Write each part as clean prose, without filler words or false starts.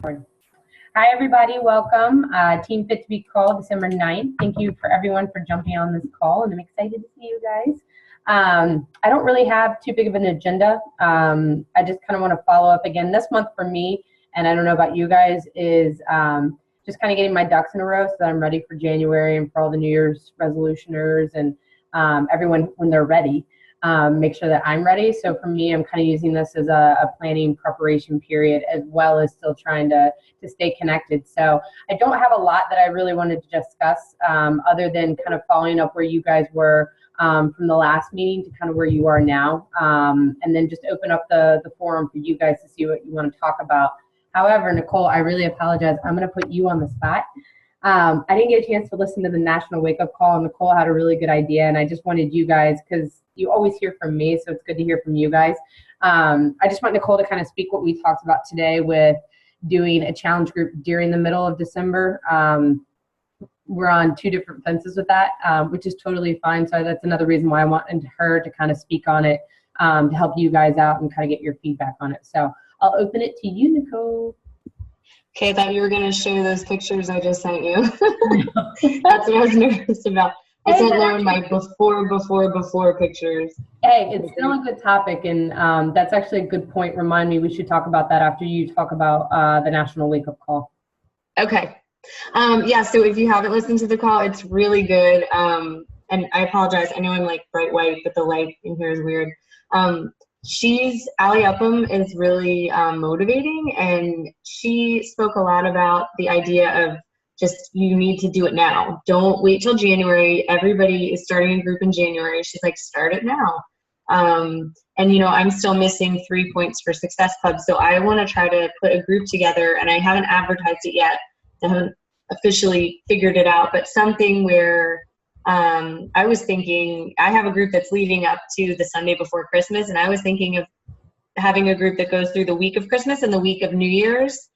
Hi, everybody. Welcome. Team Fit2B call, December 9th. Thank you for everyone for jumping on this call, and I'm excited to see you guys. I don't really have too big of an agenda. I just kind of want to follow up again. This month for me, and I don't know about you guys, is just kind of getting my ducks in a row so that I'm ready for January and for all the New Year's resolutioners and everyone when they're ready. Make sure that I'm ready. So for me, I'm kind of using this as a planning preparation period as well as still trying to stay connected. So I don't have a lot that I really wanted to discuss other than kind of following up where you guys were from the last meeting to kind of where you are now. And then just open up the forum for you guys to see what you want to talk about. However, Nicole, I really apologize. I'm going to put you on the spot. I didn't get a chance to listen to the national wake-up call, and Nicole had a really good idea, and I just wanted you guys, because you always hear from me, so it's good to hear from you guys. I just want Nicole to kind of speak what we talked about today with doing a challenge group during the middle of December. We're on two different fences with that, which is totally fine, so that's another reason why I wanted her to kind of speak on it to help you guys out and kind of get your feedback on it. So I'll open it to you, Nicole. Okay, I thought you were going to show those pictures I just sent you. That's what I was nervous about. I sent Lauren my before pictures. Hey, it's still a good topic, and that's actually a good point. Remind me, we should talk about that after you talk about the national wake-up call. Okay. Yeah, so if you haven't listened to the call, it's really good. And I apologize. I know I'm like bright white, but the light in here is weird. Allie Upham is really motivating, and she spoke a lot about the idea of just you need to do it now. Don't wait till January. Everybody is starting a group in January. She's like, start it now. And you know, I'm still missing 3 points for Success Club, so I want to try to put a group together, and I haven't advertised it yet. I haven't officially figured it out, but something where I was thinking, I have a group that's leading up to the Sunday before Christmas, and I was thinking of having a group that goes through the week of Christmas and the week of New Year's.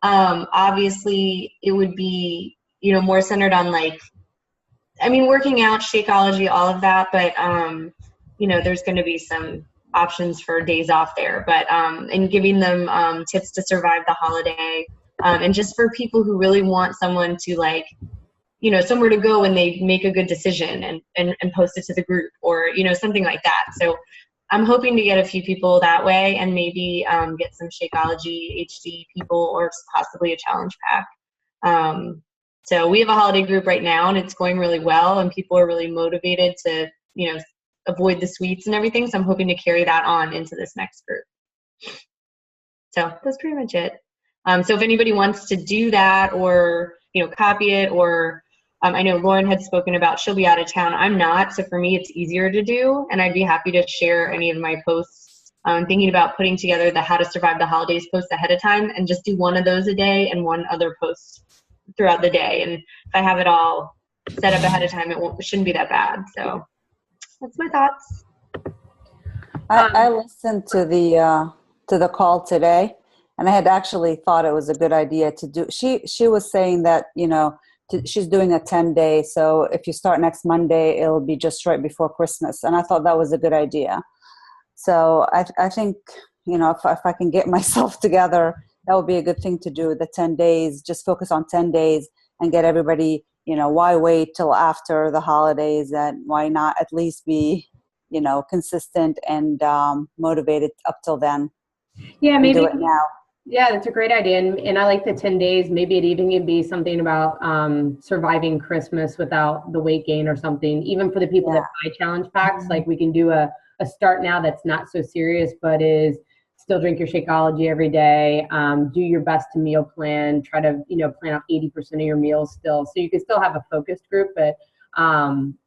Obviously, it would be, you know, more centered on like, I mean, working out, Shakeology, all of that, but, you know, there's going to be some options for days off there, but, and giving them tips to survive the holiday, and just for people who really want someone to like, you know, somewhere to go when they make a good decision and post it to the group or, you know, something like that. So I'm hoping to get a few people that way and maybe get some Shakeology HD people or possibly a challenge pack. So we have a holiday group right now and it's going really well and people are really motivated to, you know, avoid the sweets and everything. So I'm hoping to carry that on into this next group. So that's pretty much it. So if anybody wants to do that or, you know, copy it or I know Lauren had spoken about she'll be out of town. I'm not, so for me it's easier to do, and I'd be happy to share any of my posts. I'm thinking about putting together the How to Survive the Holidays post ahead of time and just do one of those a day and one other post throughout the day. And if I have it all set up ahead of time, it shouldn't be that bad. So that's my thoughts. I listened to the call today, and I had actually thought it was a good idea to do. She was saying that, you know, she's doing a 10-day, so if you start next Monday, it'll be just right before Christmas. And I thought that was a good idea. So I think, you know, if I can get myself together, that would be a good thing to do. The 10 days, just focus on 10 days and get everybody, you know, why wait till after the holidays, and why not at least be, you know, consistent and motivated up till then. Yeah, maybe do it now. Yeah, that's a great idea. And I like the 10 days. Maybe it even could be something about surviving Christmas without the weight gain or something. Even for the people that buy challenge packs, like we can do a start now that's not so serious, but is still drink your Shakeology every day. Do your best to meal plan. Try to, you know, plan out 80% of your meals still. So you can still have a focused group, but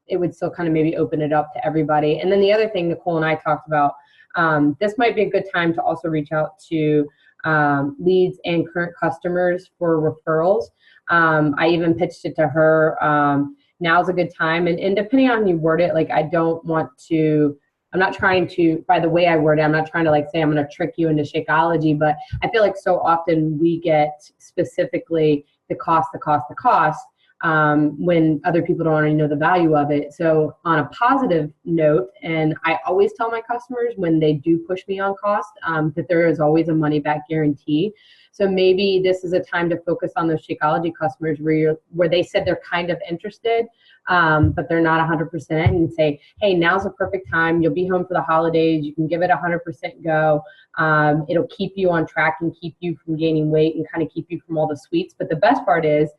it would still kind of maybe open it up to everybody. And then the other thing Nicole and I talked about, this might be a good time to also reach out to leads and current customers for referrals. I even pitched it to her. Now's a good time. And depending on how you word it, like I'm not trying to, by the way I word it, I'm not trying to like say I'm going to trick you into Shakeology, but I feel like so often we get specifically the cost, when other people don't already know the value of it. So on a positive note, and I always tell my customers when they do push me on cost, that there is always a money back guarantee. So maybe this is a time to focus on those Shakeology customers where they said they're kind of interested, but they're not 100%, and say, hey, now's the perfect time. You'll be home for the holidays. You can give it 100% go. It'll keep you on track and keep you from gaining weight and kind of keep you from all the sweets. But the best part is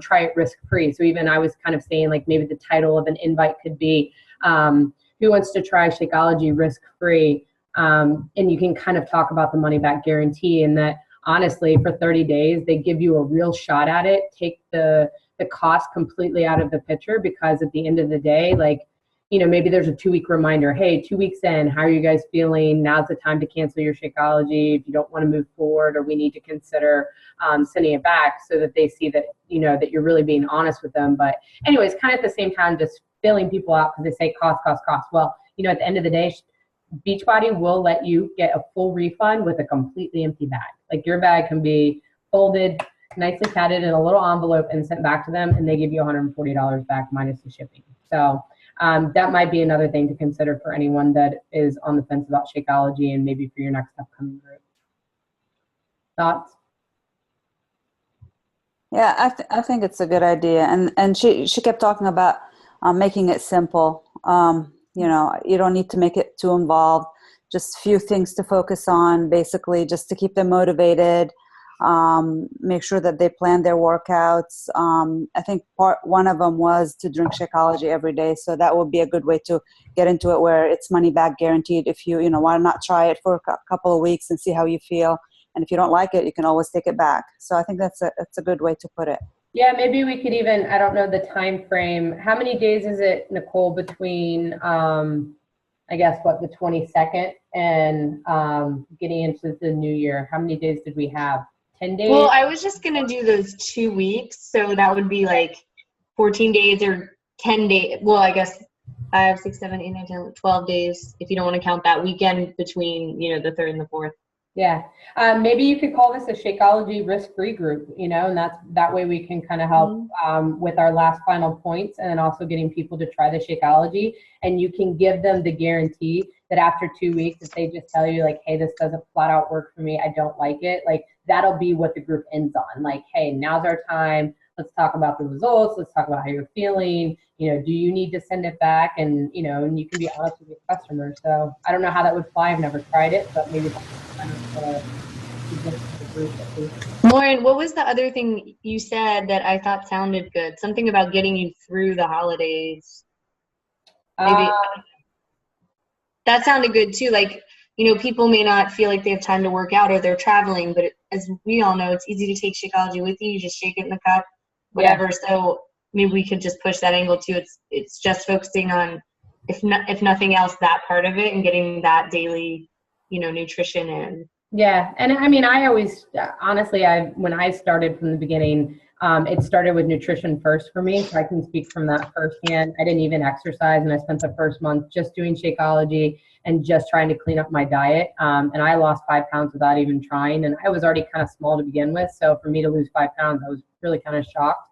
try it risk-free. So even I was kind of saying, like, maybe the title of an invite could be, who wants to try Shakeology risk-free? And you can kind of talk about the money back guarantee, and that honestly for 30 days, they give you a real shot at it. Take the cost completely out of the picture, because at the end of the day, like, you know, maybe there's a 2-week reminder. Hey, 2 weeks in, how are you guys feeling? Now's the time to cancel your Shakeology if you don't want to move forward, or we need to consider sending it back, so that they see that, you know, that you're really being honest with them. But anyways, kind of at the same time, just filling people out, because they say cost, cost, cost. Well, you know, at the end of the day, Beachbody will let you get a full refund with a completely empty bag. Like, your bag can be folded, nicely padded in a little envelope and sent back to them, and they give you $140 back minus the shipping. So that might be another thing to consider for anyone that is on the fence about Shakeology, and maybe for your next upcoming group. Thoughts? Yeah, I think it's a good idea, and she kept talking about making it simple. You know, you don't need to make it too involved. Just a few things to focus on, basically, just to keep them motivated. Make sure that they plan their workouts. I think one of them was to drink Shakeology every day, so that would be a good way to get into it, where it's money back guaranteed. If you know, why not try it for a couple of weeks and see how you feel. And if you don't like it, you can always take it back. So I think that's a good way to put it. Yeah, maybe we could even, I don't know the time frame. How many days is it, Nicole, between, I guess, what, the 22nd and getting into the new year? How many days did we have? 10 days? Well, I was just going to do those 2 weeks. So that would be like 14 days or 10 days. Well, I guess 5, 6, 7, 8, 9, 10, 12 days, if you don't want to count that weekend between, you know, the 3rd and the 4th. Yeah, maybe you could call this a Shakeology risk-free group, you know, and that way we can kind of help with our last final points, and then also getting people to try the Shakeology. And you can give them the guarantee that after 2 weeks, if they just tell you, like, hey, this doesn't flat out work for me, I don't like it, like, that'll be what the group ends on. Like, hey, now's our time. Let's talk about the results. Let's talk about how you're feeling. You know, do you need to send it back? And, you know, and you can be honest with your customers. So I don't know how that would fly. I've never tried it, but maybe that's kind of the group. Lauren, what was the other thing you said that I thought sounded good? Something about getting you through the holidays. Maybe that sounded good too. Like, you know, people may not feel like they have time to work out, or they're traveling, but as we all know, it's easy to take Shakeology with you. You just shake it in the cup, whatever. Yeah. So maybe we could just push that angle too. It's just focusing on, if nothing else, that part of it, and getting that daily, you know, nutrition in. Yeah, and I mean, I always, honestly, when I started from the beginning, it started with nutrition first for me, so I can speak from that firsthand. I didn't even exercise, and I spent the first month just doing Shakeology and just trying to clean up my diet. And I lost 5 pounds without even trying, and I was already kind of small to begin with. So for me to lose 5 pounds, I was really kind of shocked.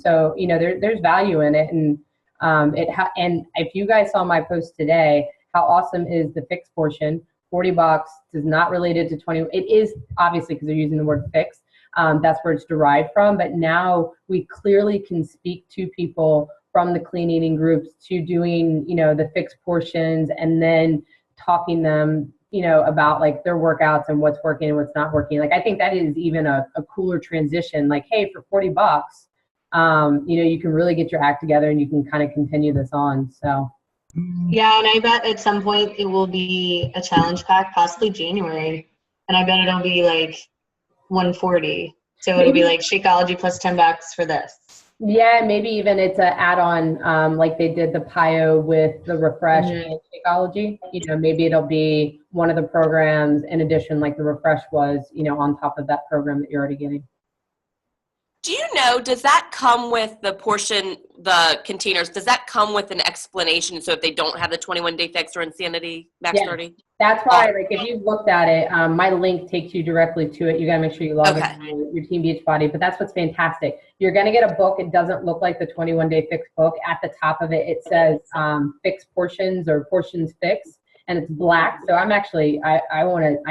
So, you know, there's value in it. And and if you guys saw my post today, how awesome is the fixed portion? $40 is not related to 20. It is obviously because they're using the word fixed. That's where it's derived from. But now we clearly can speak to people from the clean eating groups to doing, you know, the fixed portions, and then talking them, you know, about like their workouts and what's working and what's not working. Like, I think that is even a cooler transition. Like, hey, for $40, you know, you can really get your act together and you can kind of continue this on. So. Yeah, and I bet at some point it will be a challenge pack, possibly January, and I bet it'll be like 140. So it'll be like Shakeology plus $10 for this. Yeah, maybe even it's an add-on, like they did the PIO with the Refresh and Shakeology. You know, maybe it'll be one of the programs in addition, like the Refresh was, you know, on top of that program that you're already getting. Do you know, does that come with the portion, the containers, does that come with an explanation? So if they don't have the 21-day fix or Insanity Max 30? That's why, like, if you've looked at it, my link takes you directly to it. You got to make sure you log into your Team Beachbody. But that's what's fantastic. You're going to get a book. It doesn't look like the 21-day fix book. At the top of it, it says fixed portions or portions fixed, and it's black. So I'm actually, I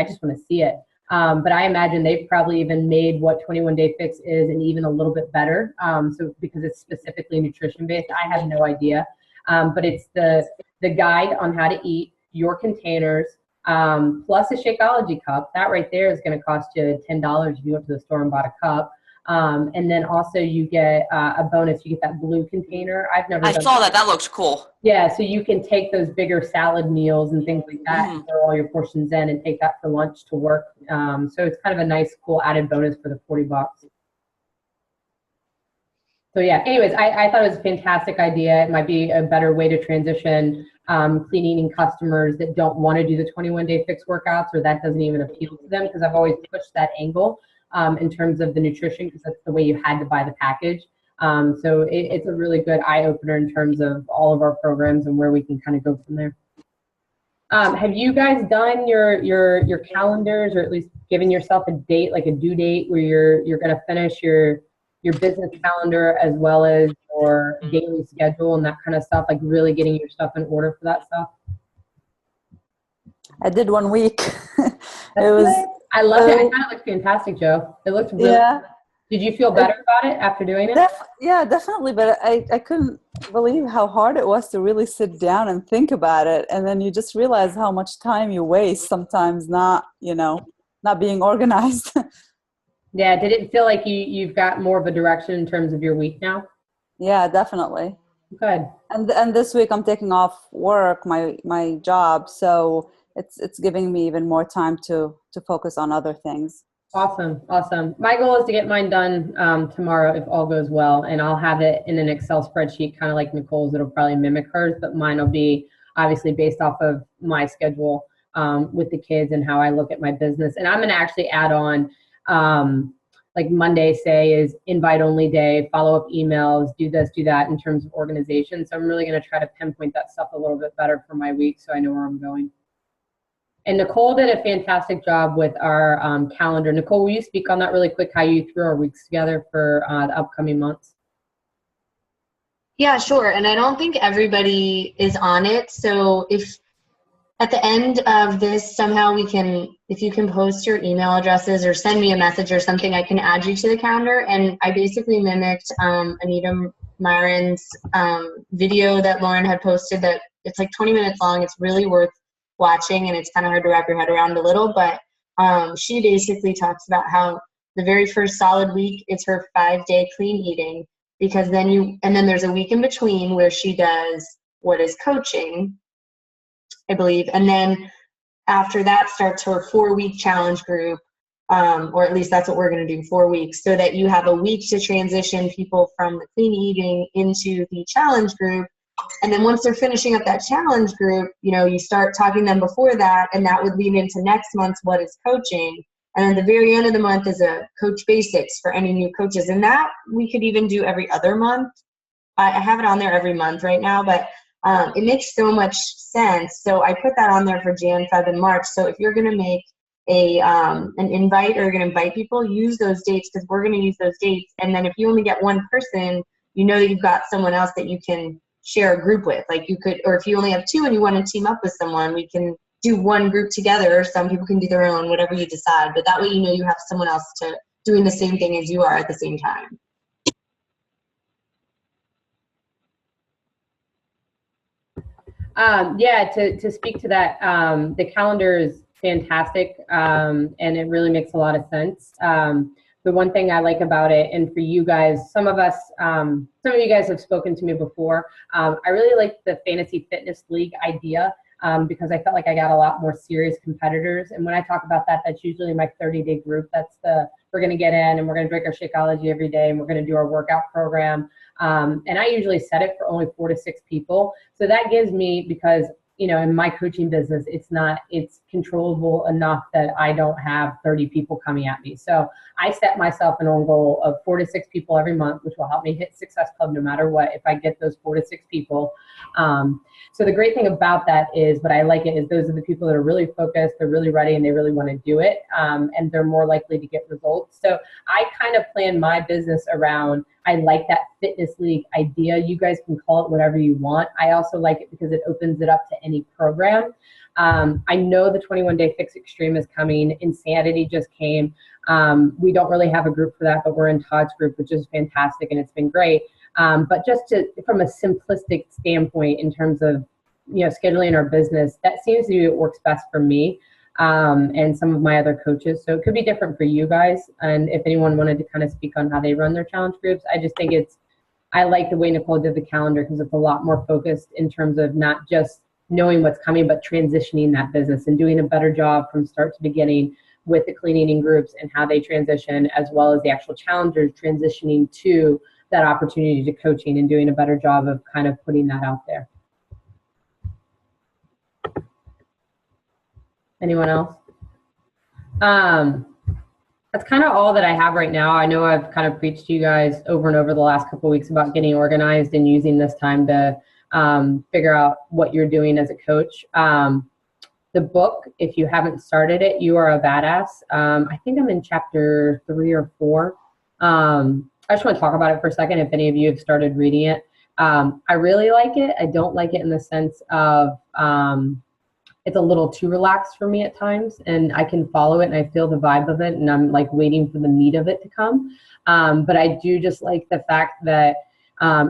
just want to see it. But I imagine they've probably even made what 21 Day Fix is and even a little bit better. So because it's specifically nutrition based, I have no idea. But it's the guide on how to eat, your containers, plus a Shakeology cup. That right there is going to cost you $10 if you went to the store and bought a cup. And then also you get a bonus. You get that blue container. I saw that. That looks cool. Yeah, so you can take those bigger salad meals and things like that and throw all your portions in and take that for lunch to work. So it's kind of a nice, cool added bonus for the $40. So yeah, anyways, I thought it was a fantastic idea. It might be a better way to transition clean eating customers that don't want to do the 21 Day Fix workouts, or that doesn't even appeal to them, because I've always pushed that angle in terms of the nutrition, because that's the way you had to buy the package. So it's a really good eye opener in terms of all of our programs and where we can kind of go from there. Have you guys done your calendars, or at least given yourself a date, like a due date, where you're going to finish your business calendar as well as your daily schedule and that kind of stuff, like really getting your stuff in order for that stuff? I did 1 week. I love it. It kind of looked fantastic, Joe. It looked really good. Did you feel better about it after doing it? Yeah, definitely. But I couldn't believe how hard it was to really sit down and think about it. And then you just realize how much time you waste sometimes not being organized. Yeah. Did it feel like you've got more of a direction in terms of your week now? Yeah, definitely. Good. And this week I'm taking off work, my job. So it's giving me even more time to focus on other things. Awesome. My goal is to get mine done tomorrow if all goes well, and I'll have it in an Excel spreadsheet, kind of like Nicole's. It'll probably mimic hers, but mine will be obviously based off of my schedule with the kids and how I look at my business. And I'm going to actually add on like Monday, say, is invite only day, follow up emails, do this, do that in terms of organization. So I'm really going to try to pinpoint that stuff a little bit better for my week so I know where I'm going. And Nicole did a fantastic job with our calendar. Nicole, will you speak on that really quick, how you threw our weeks together for the upcoming months? Yeah, sure. And I don't think everybody is on it. So if at the end of this, somehow if you can post your email addresses or send me a message or something, I can add you to the calendar. And I basically mimicked Anita Myron's video that Lauren had posted, that it's like 20 minutes long. It's really worth watching, and it's kind of hard to wrap your head around a little, but she basically talks about how the very first solid week is her 5-day clean eating, because then there's a week in between where she does what is coaching, I believe, and then after that starts her 4-week challenge group, or at least that's what we're going to do, 4 weeks, so that you have a week to transition people from the clean eating into the challenge group. And then once they're finishing up that challenge group, you start talking to them before that, and that would lead into next month's what is coaching. And then the very end of the month is a coach basics for any new coaches. And that we could even do every other month. I have it on there every month right now, but it makes so much sense. So I put that on there for Jan, Feb, and March. So if you're going to make an invite, or you're going to invite people, use those dates, because we're going to use those dates. And then if you only get one person, that you've got someone else that you can share a group with. Like you could, or if you only have 2 and you want to team up with someone, we can do one group together. Some people can do their own, whatever you decide. But that way you have someone else doing the same thing as you are at the same time. Yeah, to speak to that, the calendar is fantastic, and it really makes a lot of sense. The one thing I like about it, and for you guys, some of you guys have spoken to me before. I really like the Fantasy Fitness League idea because I felt like I got a lot more serious competitors. And when I talk about that, that's usually my 30-day group. That's we're going to get in and we're going to drink our Shakeology every day, and we're going to do our workout program. And I usually set it for only 4 to 6 people. So that gives me, because in my coaching business, it's controllable enough that I don't have 30 people coming at me. So I set myself an own goal of 4 to 6 people every month, which will help me hit Success Club no matter what, if I get those 4 to 6 people. So the great thing about that is, but I like it, is those are the people that are really focused, they're really ready, and they really want to do it. And they're more likely to get results. So I kind of plan my business around, I like that fitness league idea. You guys can call it whatever you want. I also like it because it opens it up to any program. I know the 21-Day Fix Extreme is coming. Insanity just came. We don't really have a group for that, but we're in Todd's group, which is fantastic, and it's been great. But just from a simplistic standpoint in terms of, scheduling our business, that seems to be what works best for me and some of my other coaches. So it could be different for you guys. And if anyone wanted to kind of speak on how they run their challenge groups, I just think I like the way Nicole did the calendar because it's a lot more focused in terms of not just knowing what's coming, but transitioning that business and doing a better job from start to beginning with the clean eating groups and how they transition, as well as the actual challengers transitioning to that opportunity to coaching and doing a better job of kind of putting that out there. Anyone else? That's kind of all that I have right now. I know I've kind of preached to you guys over and over the last couple of weeks about getting organized and using this time to figure out what you're doing as a coach. The book, if you haven't started it, You Are a Badass. I think I'm in chapter 3 or 4. I just want to talk about it for a second if any of you have started reading it. I really like it. I don't like it in the sense of it's a little too relaxed for me at times, and I can follow it and I feel the vibe of it, and I'm like waiting for the meat of it to come. But I do just like the fact that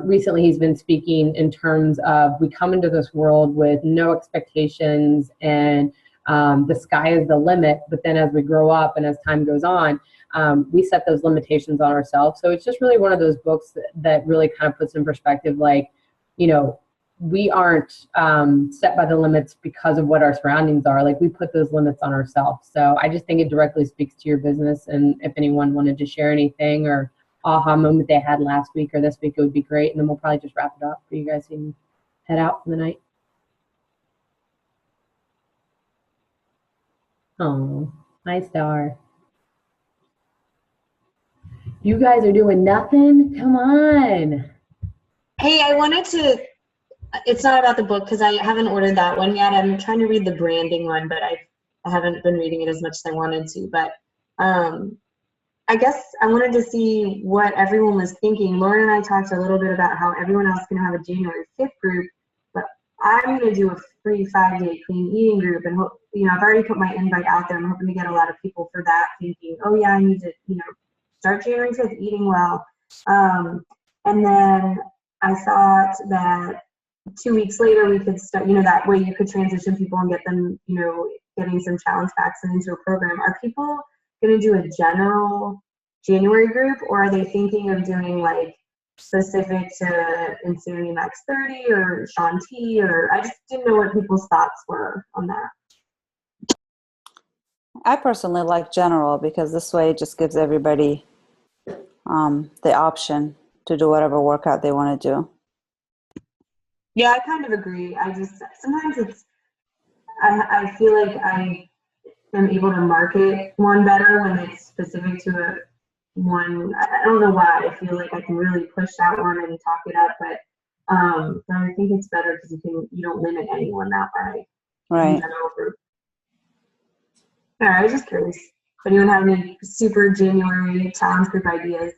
recently he's been speaking in terms of we come into this world with no expectations and the sky is the limit, but then as we grow up and as time goes on, we set those limitations on ourselves. So it's just really one of those books that really kind of puts in perspective, like, we aren't set by the limits because of what our surroundings are. Like, we put those limits on ourselves. So I just think it directly speaks to your business. And if anyone wanted to share anything or aha moment they had last week or this week, it would be great. And then we'll probably just wrap it up for you guys and head out for the night. Oh, hi, Star. You guys are doing nothing? Come on. Hey, I wanted to, it's not about the book because I haven't ordered that one yet. I'm trying to read the branding one, but I haven't been reading it as much as I wanted to. But I guess I wanted to see what everyone was thinking. Lauren and I talked a little bit about how everyone else is going to have a January 5th group, but I'm going to do a free 5-day clean eating group. And, I've already put my invite out there. I'm hoping to get a lot of people for that, thinking, oh yeah, I need to, start January 5th eating well. And then I thought that 2 weeks later we could start, that way you could transition people and get them, getting some challenge packs and into a program. Are people going to do a general January group, or are they thinking of doing like specific to Insanity Max 30 or Shaun T, or I just didn't know what people's thoughts were on that. I personally like general because this way it just gives everybody the option to do whatever workout they want to do. Yeah, I kind of agree. Sometimes I feel like I am able to market one better when it's specific to one. I don't know why. I feel like I can really push that one and talk it up, but I think it's better because you don't limit anyone that way. Right. All right, I was just curious. If anyone have any super January challenge group ideas?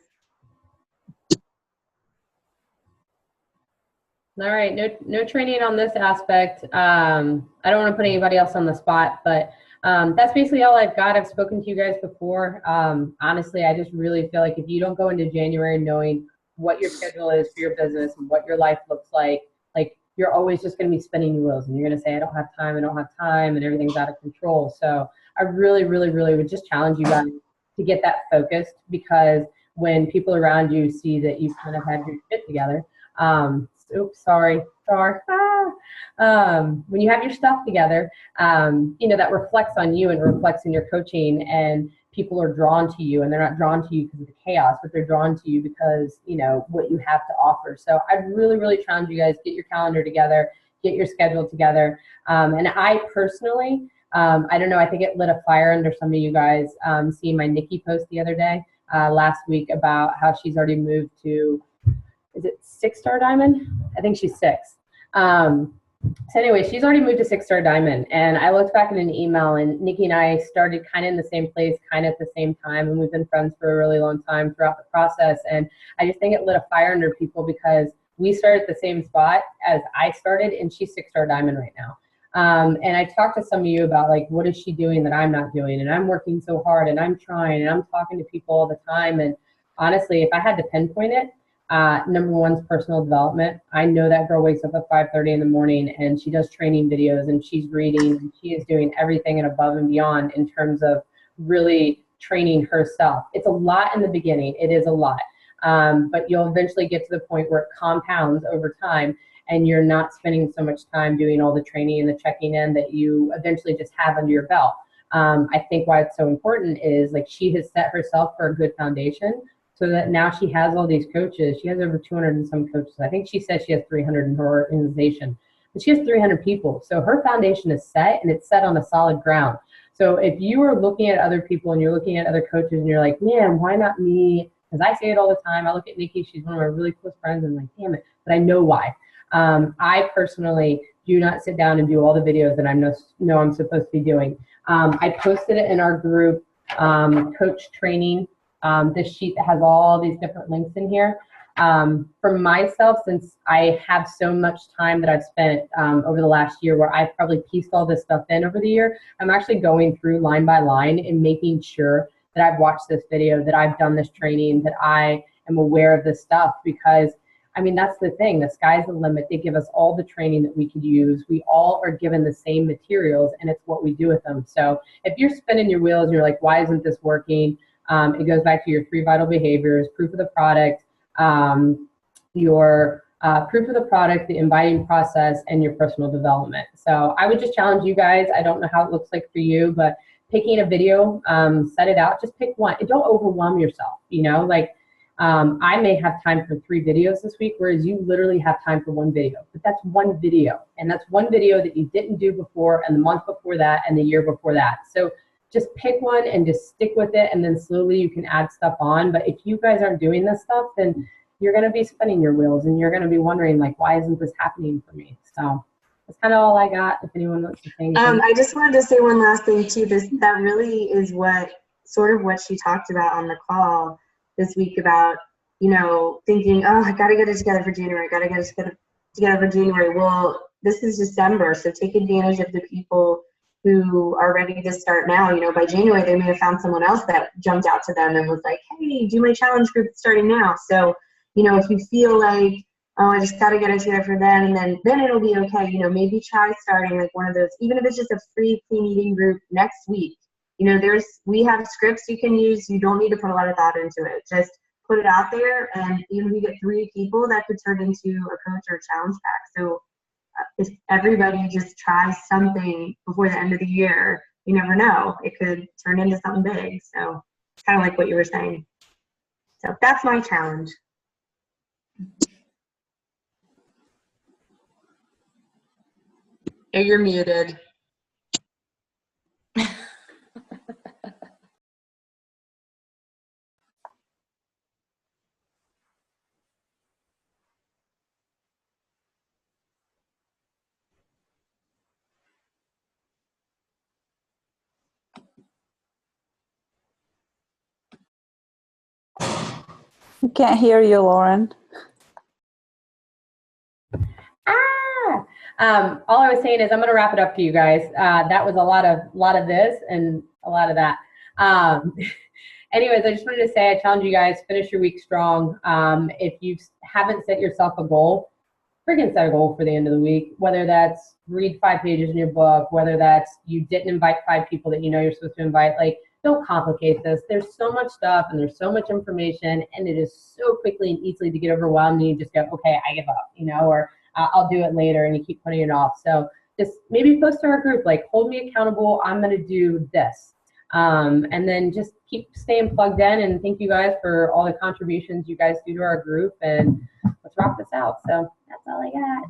All right, no training on this aspect. I don't want to put anybody else on the spot, but that's basically all I've got. I've spoken to you guys before. Honestly, I just really feel like if you don't go into January knowing what your schedule is for your business and what your life looks like you're always just going to be spinning your wheels and you're going to say, I don't have time, and everything's out of control. So I really, really, really would just challenge you guys to get that focused, because when people around you see that you've kind of had your shit together, oops, sorry. When you have your stuff together, that reflects on you and reflects in your coaching, and people are drawn to you, and they're not drawn to you because of the chaos, but they're drawn to you because, what you have to offer. So I really, really challenge you guys, get your calendar together, get your schedule together. And I personally, I don't know, I think it lit a fire under some of you guys, seeing my Nikki post the other day, last week, about how she's already moved to, is it 6-star diamond? I think she's 6. So anyway, she's already moved to 6-star diamond, and I looked back in an email, and Nikki and I started kind of in the same place, kind of at the same time, and we've been friends for a really long time throughout the process. And I just think it lit a fire under people because we started at the same spot as I started, and she's 6-star diamond right now. And I talked to some of you about like, what is she doing that I'm not doing? And I'm working so hard and I'm trying and I'm talking to people all the time. And honestly, if I had to pinpoint it, number one is personal development. I know that girl wakes up at 5:30 in the morning and she does training videos and she's reading and she is doing everything and above and beyond in terms of really training herself. It's a lot in the beginning. It is a lot. But you'll eventually get to the point where it compounds over time and you're not spending so much time doing all the training and the checking in that you eventually just have under your belt. I think why it's so important is like she has set herself for a good foundation so that now she has all these coaches. She has over 200 and some coaches. I think she says she has 300 in her organization, but she has 300 people. So her foundation is set and it's set on a solid ground. So if you are looking at other people and you're looking at other coaches and you're like, man, why not me? Because I say it all the time. I look at Nikki, she's one of my really close friends, and I'm like, damn it, but I know why. I personally do not sit down and do all the videos that I know I'm supposed to be doing. I posted it in our group, coach training, this sheet that has all these different links in here. For myself, since I have so much time that I've spent over the last year where I've probably pieced all this stuff in over the year, I'm actually going through line by line and making sure that I've watched this video, that I've done this training, that I am aware of this stuff, because I mean, that's the thing. The sky's the limit. They give us all the training that we could use. We all are given the same materials, and it's what we do with them. So if you're spinning your wheels and you're like, why isn't this working? It goes back to your 3 vital behaviors, proof of the product, your proof of the product, the inviting process, and your personal development. So I would just challenge you guys. I don't know how it looks like for you, but picking a video, set it out. Just pick one. Don't overwhelm yourself, you know, like, I may have time for 3 videos this week, whereas you literally have time for 1 video. But that's 1 video, and that's 1 video that you didn't do before, and the month before that, and the year before that. So just pick one and just stick with it, and then slowly you can add stuff on. But if you guys aren't doing this stuff, then you're going to be spinning your wheels, and you're going to be wondering, like, why isn't this happening for me? So that's kind of all I got. If anyone wants to say anything. I just wanted to say one last thing too. That really is what she talked about on the call this week about, you know, thinking, oh, I got to get it together for January. Got to get it together for January. Well, this is December, so take advantage of the people who are ready to start now. You know, by January, they may have found someone else that jumped out to them and was like, hey, do my challenge group starting now. So, you know, if you feel like, oh, I just got to get it together for them, and then it'll be okay. You know, maybe try starting like one of those, even if it's just a free clean eating group next week. You know, we have scripts you can use. You don't need to put a lot of thought into it. Just put it out there, and even if you get 3 people, that could turn into a coach or a challenge pack. So if everybody just tries something before the end of the year, you never know. It could turn into something big. So it's kind of like what you were saying. So that's my challenge. Oh, you're muted. We can't hear you, Lauren. All I was saying is I'm going to wrap it up for you guys. That was a lot of this and a lot of that. Anyways, I just wanted to say I challenge you guys, finish your week strong. If you haven't set yourself a goal, freaking set a goal for the end of the week, whether that's read 5 pages in your book, whether that's you didn't invite 5 people that you know you're supposed to invite. Like, don't complicate this. There's so much stuff and there's so much information, and it is so quickly and easily to get overwhelmed, and you just go, okay, I give up, you know, or I'll do it later, and you keep putting it off. So just maybe post to our group, like, hold me accountable. I'm going to do this. And then just keep staying plugged in, and thank you guys for all the contributions you guys do to our group, and let's rock this out. So that's all I got.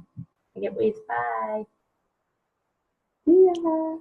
I get ways. Bye. Yeah.